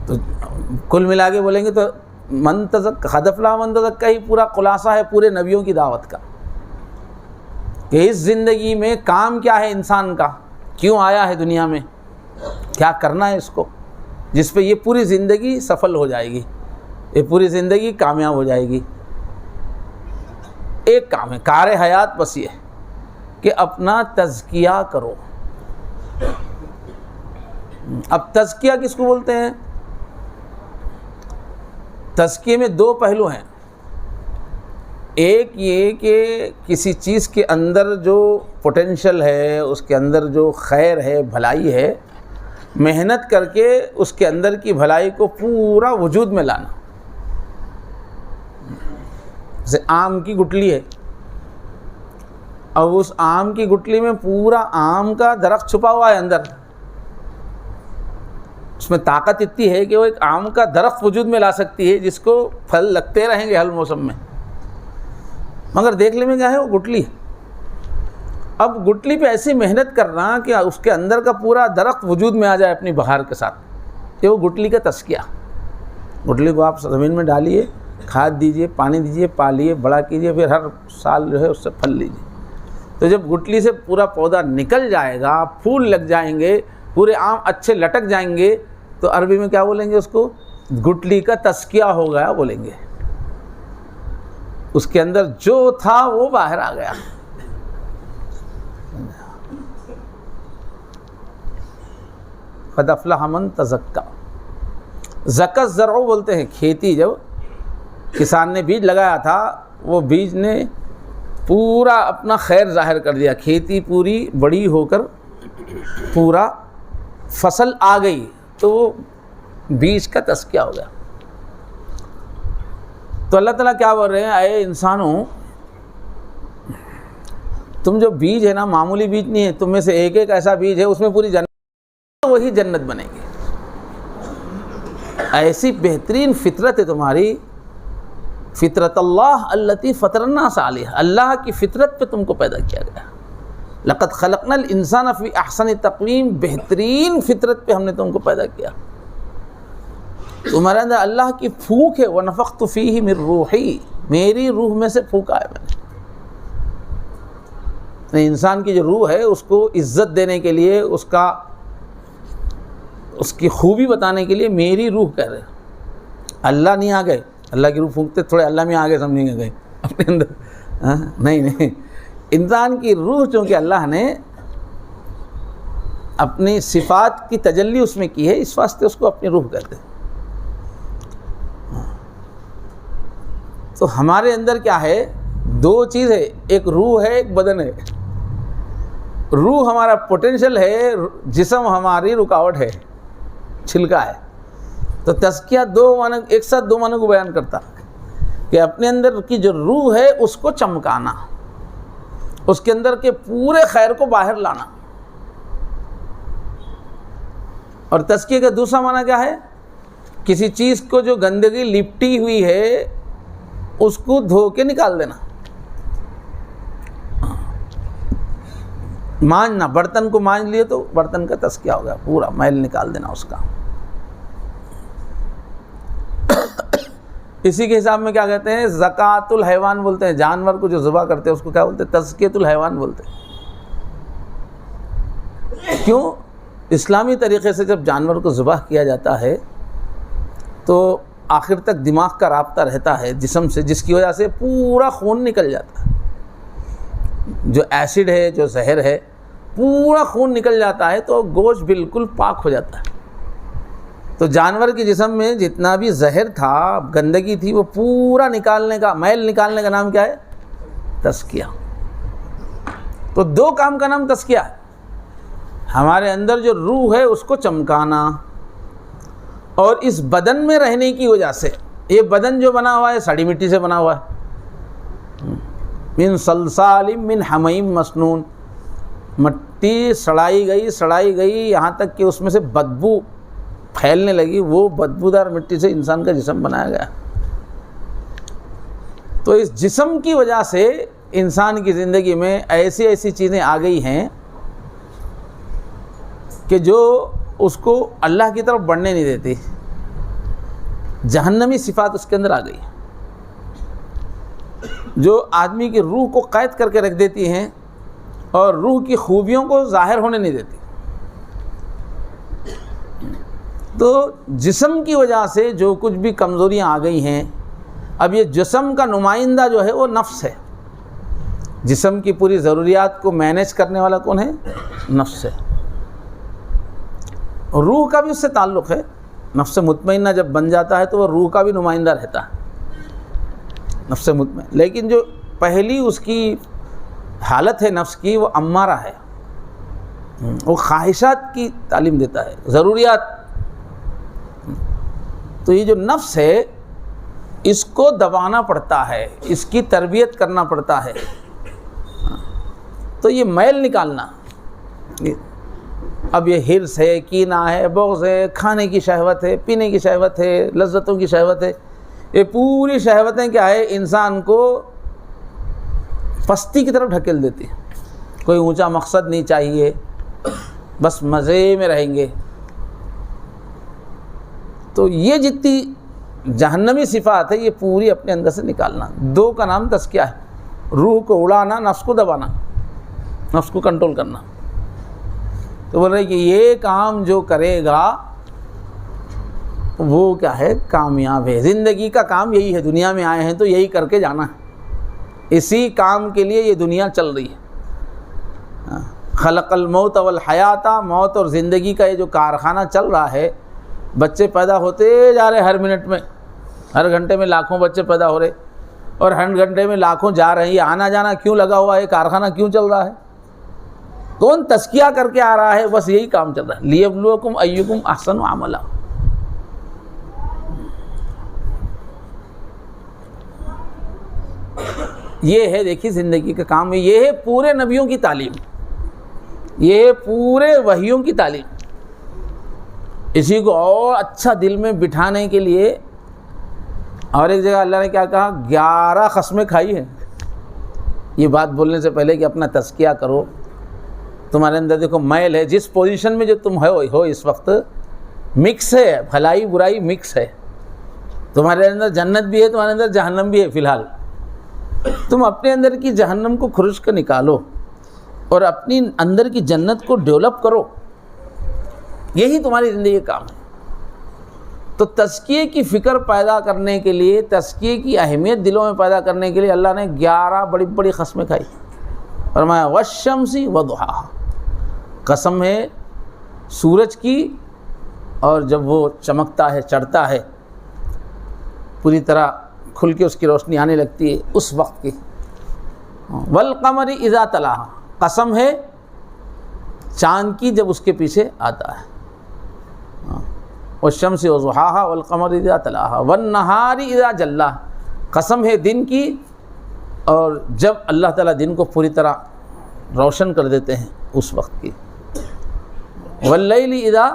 تو کل ملا کے بولیں گے تو قد افلح من تزکا ہی پورا خلاصہ ہے پورے نبیوں کی دعوت کا، کہ اس زندگی میں کام کیا ہے انسان کا، کیوں آیا ہے دنیا میں، کیا کرنا ہے اس کو، جس پہ یہ پوری زندگی سفل ہو جائے گی، یہ پوری زندگی کامیاب ہو جائے گی۔ ایک کام ہے کار حیات، بس یہ کہ اپنا تزکیہ کرو۔ اب تزکیہ کس کو بولتے ہیں؟ تزکیے میں دو پہلو ہیں، ایک یہ کہ کسی چیز کے اندر جو پوٹینشل ہے، اس کے اندر جو خیر ہے، بھلائی ہے، محنت کر کے اس کے اندر کی بھلائی کو پورا وجود میں لانا۔ جیسے آم کی گٹلی ہے، اور اس آم کی گٹلی میں پورا آم کا درخت چھپا ہوا ہے اندر، اس میں طاقت اتنی ہے کہ وہ ایک آم کا درخت وجود میں لا سکتی ہے جس کو پھل لگتے رہیں گے ہر موسم میں، مگر دیکھنے میں کیا ہے، وہ گٹلی۔ اب گٹلی پہ ایسی محنت کرنا کہ اس کے اندر کا پورا درخت وجود میں آ جائے اپنی بہار کے ساتھ، یہ وہ گٹلی کا تزکیہ۔ گٹلی کو آپ زمین میں ڈالیے، کھاد دیجئے، پانی دیجئے، پالیے، بڑا کیجئے، پھر ہر سال جو ہے اس سے پھل لیجئے۔ تو جب گٹلی سے پورا پودا نکل جائے گا، پھول لگ جائیں گے، پورے آم اچھے لٹک جائیں گے، تو عربی میں کیا بولیں گے اس کو؟ گٹلی کا تزکیہ ہو گیا بولیں گے، اس کے اندر جو تھا وہ باہر آ گیا۔ قد افلح من تزکا۔ زکا الزرع بولتے ہیں کھیتی، جب کسان نے بیج لگایا تھا، وہ بیج نے پورا اپنا خیر ظاہر کر دیا، کھیتی پوری بڑی ہو کر پورا فصل آ گئی، تو وہ بیج کا تزکیہ ہو گیا۔ تو اللہ تعالیٰ کیا بول رہے ہیں، اے انسانوں، تم جو بیج ہے نا، معمولی بیج نہیں ہے، تم میں سے ایک ایک ایسا بیج ہے، اس میں پوری جنت، وہی جنت بنے گی۔ ایسی بہترین فطرت ہے تمہاری، فطرت اللہ التی فطر الناس علیہا، اللہ کی فطرت پہ تم کو پیدا کیا گیا۔ لقد خلقنا الانسان فی احسن تقویم، بہترین فطرت پہ ہم نے تم کو پیدا کیا۔ تمہارے اندر اللہ کی پھونک ہے، وَنَفَخْتُ فِيهِ مِن رُوحِي، میری روح میں سے پھونکا ہے میں نے۔ انسان کی جو روح ہے اس کو عزت دینے کے لیے، اس کی خوبی بتانے کے لیے میری روح کہہ رہے، اللہ نہیں آ گئے، اللہ کی روح پھونکتے تھوڑے اللہ میں آگے سمجھیں گے گئے اپنے اندر، نہیں، انسان کی روح چونکہ اللہ نے اپنی صفات کی تجلی اس میں کی ہے، اس واسطے اس کو اپنی روح کہتے ہیں۔ تو ہمارے اندر کیا ہے، دو چیز ہے، ایک روح ہے، ایک بدن ہے۔ روح ہمارا پوٹینشل ہے، جسم ہماری رکاوٹ ہے، چھلکا ہے۔ تو تزکیہ ایک ساتھ دو معنی کو بیان کرتا کہ اپنے اندر کی جو روح ہے اس کو چمکانا، اس کے اندر کے پورے خیر کو باہر لانا۔ اور تزکیہ کا دوسرا معنی کیا ہے، کسی چیز کو جو گندگی لپٹی ہوئی ہے اس کو دھو کے نکال دینا، مانجنا، برتن کو مانج لیے تو برتن کا تزکیہ ہو گیا، پورا میل نکال دینا اس کا۔ اسی کے حساب میں کیا کہتے ہیں، زکوٰۃ الحیوان بولتے ہیں، جانور کو جو ذبح کرتے ہیں اس کو کیا بولتے ہیں، تزکیۃ الحیوان بولتے ہیں۔ کیوں؟ اسلامی طریقے سے جب جانور کو ذبح کیا جاتا ہے تو آخر تک دماغ کا رابطہ رہتا ہے جسم سے، جس کی وجہ سے پورا خون نکل جاتا ہے، جو ایسڈ ہے، جو زہر ہے، پورا خون نکل جاتا ہے تو گوشت بالکل پاک ہو جاتا ہے۔ تو جانور کے جسم میں جتنا بھی زہر تھا، گندگی تھی، وہ پورا نکالنے کا، میل نکالنے کا نام کیا ہے، تزکیہ۔ تو دو کام کا نام تزکیہ ہے، ہمارے اندر جو روح ہے اس کو چمکانا، اور اس بدن میں رہنے کی وجہ سے، یہ بدن جو بنا ہوا ہے سڑی مٹی سے بنا ہوا ہے، من صلصال من حمیم مسنون، مٹی سڑائی گئی یہاں تک کہ اس میں سے بدبو پھیلنے لگی، وہ بدبودار مٹی سے انسان کا جسم بنایا گیا۔ تو اس جسم کی وجہ سے انسان کی زندگی میں ایسی چیزیں آ گئی ہیں کہ جو اس کو اللہ کی طرف بڑھنے نہیں دیتی۔ جہنمی صفات اس کے اندر آ گئی ہیں جو آدمی کی روح کو قید کر کے رکھ دیتی ہیں اور روح کی خوبیوں کو ظاہر ہونے نہیں دیتی. تو جسم کی وجہ سے جو کچھ بھی کمزوریاں آ گئی ہیں، اب یہ جسم کا نمائندہ جو ہے وہ نفس ہے. جسم کی پوری ضروریات کو مینیج کرنے والا کون ہے؟ نفس ہے. روح کا بھی اس سے تعلق ہے. نفس مطمئنہ جب بن جاتا ہے تو وہ روح کا بھی نمائندہ رہتا ہے، نفس مطمئن. لیکن جو پہلی اس کی حالت ہے نفس کی، وہ امارہ ہے، وہ خواہشات کی تعلیم دیتا ہے، ضروریات. تو یہ جو نفس ہے اس کو دبانا پڑتا ہے، اس کی تربیت کرنا پڑتا ہے. تو یہ میل نکالنا، اب یہ حرص ہے، کینہ ہے، بغض ہے، کھانے کی شہوت ہے، پینے کی شہوت ہے، لذتوں کی شہوت ہے، یہ پوری شہوتیں کیا ہے؟ انسان کو پستی کی طرف ڈھکیل دیتی ہیں. کوئی اونچا مقصد نہیں چاہیے، بس مزے میں رہیں گے. تو یہ جتنی جہنمی صفات ہے یہ پوری اپنے اندر سے نکالنا. دو کا نام تزکیہ ہے، روح کو اڑانا، نفس کو دبانا، نفس کو کنٹرول کرنا. تو بول رہے کہ یہ کام جو کرے گا وہ کیا ہے؟ کامیاب ہے. زندگی کا کام یہی ہے، دنیا میں آئے ہیں تو یہی کر کے جانا ہے، اسی کام کے لیے یہ دنیا چل رہی ہے. خلق الموت والحیات، موت اور زندگی کا یہ جو کارخانہ چل رہا ہے. بچے پیدا ہوتے جا رہے، ہر منٹ میں، ہر گھنٹے میں لاکھوں بچے پیدا ہو رہے اور ہر گھنٹے میں لاکھوں جا رہے ہیں. یہ آنا جانا کیوں لگا ہوا ہے؟ کارخانہ کیوں چل رہا ہے؟ کون تزکیہ کر کے آ رہا ہے؟ بس یہی کام چل رہا ہے. لیبلوکم ایکم احسن عملا. یہ ہے دیکھیے زندگی کا کام. یہ ہے پورے نبیوں کی تعلیم، یہ ہے پورے وحیوں کی تعلیم. اسی کو اور اچھا دل میں بٹھانے کے لیے اور ایک جگہ اللہ نے کیا کہا؟ 11 قسمیں کھائی ہیں. یہ بات بولنے سے پہلے کہ اپنا تزکیہ کرو. تمہارے اندر دیکھو میل ہے، جس پوزیشن میں جو تم ہو اس وقت مکس ہے، بھلائی برائی مکس ہے. تمہارے اندر جنت بھی ہے، تمہارے اندر جہنم بھی ہے. فی الحال تم اپنے اندر کی جہنم کو خرش کر نکالو اور اپنی اندر کی جنت کو ڈیولپ کرو. یہی تمہاری زندگی کا کام ہے. تو تزکیے کی فکر پیدا کرنے کے لیے، تزکیے کی اہمیت دلوں میں پیدا کرنے کے لیے اللہ نے 11 بڑی بڑی قسمیں کھائی. فرمایا والشمس وضحاہا، قسم ہے سورج کی اور جب وہ چمکتا ہے، چڑھتا ہے، پوری طرح کھل کے اس کی روشنی آنے لگتی ہے اس وقت کی. والقمر اذا تلاہا، قسم ہے چاند کی جب اس کے پیچھے آتا ہے. والشمس وضحاہا والقمر اذا تلاہا والنہار اذا جلاہا، قسم ہے دن کی اور جب اللہ تعالیٰ دن کو پوری طرح روشن کر دیتے ہیں اس وقت کی. واللیل اذا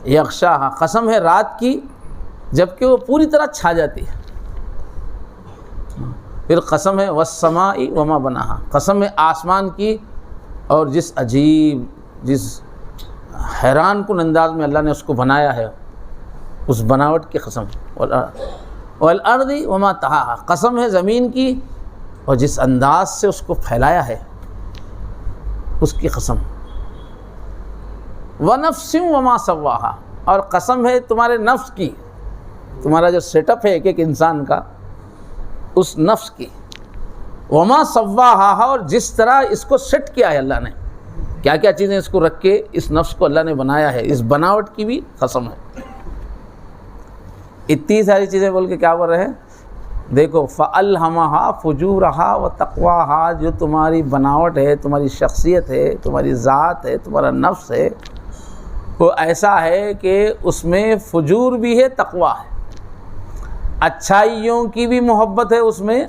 یغشاہا، قسم ہے رات کی جب کہ وہ پوری طرح چھا جاتی ہے. پھر قسم ہے والسماء وما بناہا، قسم ہے آسمان کی اور جس عجیب، جس حیران کن انداز میں اللہ نے اس کو بنایا ہے، اس بناوٹ کی قسم. والارض وما طحاہا، قسم ہے زمین کی اور جس انداز سے اس کو پھیلایا ہے اس کی قسم. ونفس وما سواہا، اور قسم ہے تمہارے نفس کی، تمہارا جو سیٹ اپ ہے ایک ایک انسان کا، اس نفس کی. وما سواہا، اور جس طرح اس کو سیٹ کیا ہے اللہ نے، کیا کیا چیزیں اس کو رکھ کے اس نفس کو اللہ نے بنایا ہے، اس بناوٹ کی بھی قسم ہے. اتنی ساری چیزیں بول کے کیا بول رہے ہیں؟ دیکھو فَأَلْهَمَهَا فُجُورَهَا وَتَقْوَاهَا، جو تمہاری بناوٹ ہے، تمہاری شخصیت ہے، تمہاری ذات ہے، تمہارا نفس ہے، وہ ایسا ہے کہ اس میں فجور بھی ہے، تقویٰ ہے، اچھائیوں کی بھی محبت ہے اس میں،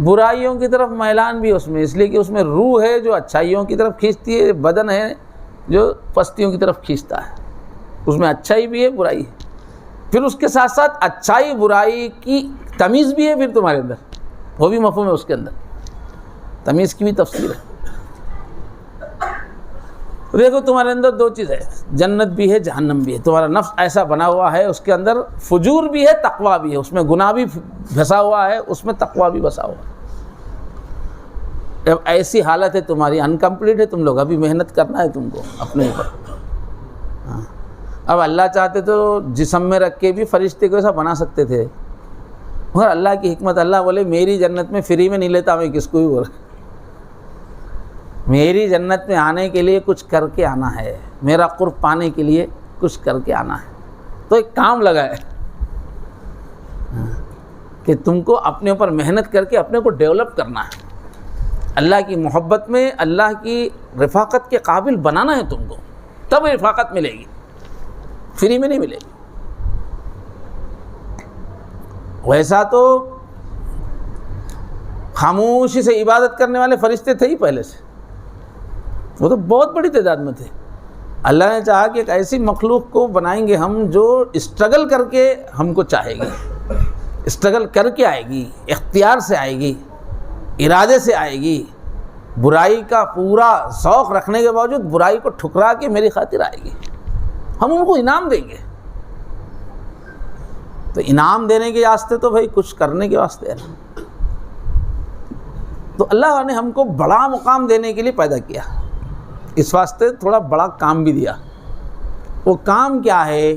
برائیوں کی طرف میلان بھی اس میں، اس لیے کہ اس میں روح ہے جو اچھائیوں کی طرف کھینچتی ہے، بدن ہے جو پستیوں کی طرف کھینچتا ہے. اس میں اچھائی بھی ہے، برائی ہے. پھر اس کے ساتھ ساتھ اچھائی برائی کی تمیز بھی ہے پھر تمہارے اندر، وہ بھی مفہوم ہے اس کے اندر، تمیز کی بھی تفسیر ہے. دیکھو تمہارے اندر دو چیز ہے، جنت بھی ہے جہنم بھی ہے. تمہارا نفس ایسا بنا ہوا ہے، اس کے اندر فجور بھی ہے تقویٰ بھی ہے، اس میں گناہ بھی پھنسا ہوا ہے، اس میں تقویٰ بھی بسا ہوا ہے. اب ایسی حالت ہے تمہاری، انکمپلیٹ ہے، تم لوگ ابھی محنت کرنا ہے تم کو اپنے اوپر. اب اللہ چاہتے تو جسم میں رکھ کے بھی فرشتے کو ایسا بنا سکتے تھے، مگر اللہ کی حکمت، اللہ بولے میری جنت میں فری میں نہیں لیتا میں کس کو بھی بول. میری جنت میں آنے کے لیے کچھ کر کے آنا ہے، میرا قرب پانے کے لیے کچھ کر کے آنا ہے. تو ایک کام لگا ہے کہ تم کو اپنے اوپر محنت کر کے اپنے کو ڈیولپ کرنا ہے، اللہ کی محبت میں، اللہ کی رفاقت کے قابل بنانا ہے تم کو، تب رفاقت ملے گی، فری میں نہیں ملے گی. ویسا تو خاموشی سے عبادت کرنے والے فرشتے تھے ہی پہلے سے، وہ تو بہت بڑی تعداد میں تھے. اللہ نے چاہا کہ ایک ایسی مخلوق کو بنائیں گے ہم جو اسٹرگل کر کے ہم کو چاہے گی، اسٹرگل کر کے آئے گی، اختیار سے آئے گی، ارادے سے آئے گی، برائی کا پورا ذوق رکھنے کے باوجود برائی کو ٹھکرا کے میری خاطر آئے گی. ہم ان کو انعام دیں گے. تو انعام دینے کے واسطے تو بھائی کچھ کرنے کے واسطے ہے نا. تو اللہ نے ہم کو بڑا مقام دینے کے لیے پیدا کیا، اس واسطے تھوڑا بڑا کام بھی دیا. وہ کام کیا ہے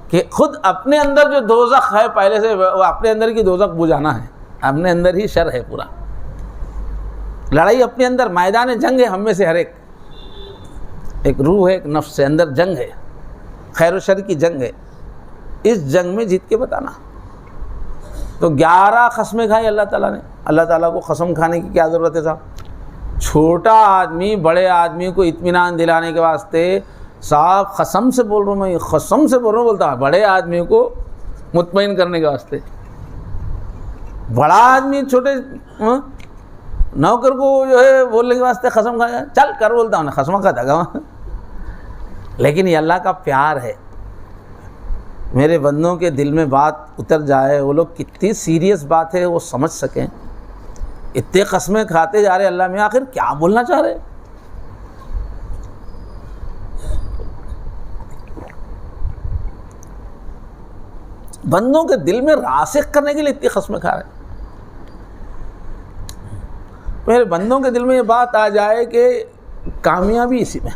کہ خود اپنے اندر جو دوزخ ہے پہلے سے، وہ اپنے اندر کی دوزخ بجھانا ہے. اپنے اندر ہی شر ہے، پورا لڑائی اپنے اندر، میدان جنگ ہے ہم میں سے ہر ایک روح ہے، ایک نفس سے اندر جنگ ہے، خیر و شر کی جنگ ہے. اس جنگ میں جیت کے بتانا. تو 11 قسمیں کھائی اللہ تعالیٰ نے. اللہ تعالیٰ کو قسم کھانے کی کیا ضرورت ہے صاحب؟ چھوٹا آدمی بڑے آدمی کو اطمینان دلانے کے واسطے صاحب قسم سے بول رہا ہوں، میں قسم سے بول رہا ہوں، بولتا بڑے آدمی کو مطمئن کرنے کے واسطے. بڑا آدمی چھوٹے نوکر کو جو ہے بولنے کے واسطے قسم کھایا، چل کر بولتا ہوں، قسم کھاتا گا. لیکن یہ اللہ کا پیار ہے. میرے بندوں کے دل میں بات اتر جائے، وہ لوگ کتنی سیریس بات ہے وہ سمجھ سکیں. اتنے قسمیں کھاتے جا رہے اللہ میں، آخر کیا بولنا چاہ رہے؟ بندوں کے دل میں راسخ کرنے کے لیے اتنی قسمیں کھا رہے. میرے بندوں کے دل میں یہ بات آ جائے کہ کامیابی اسی میں.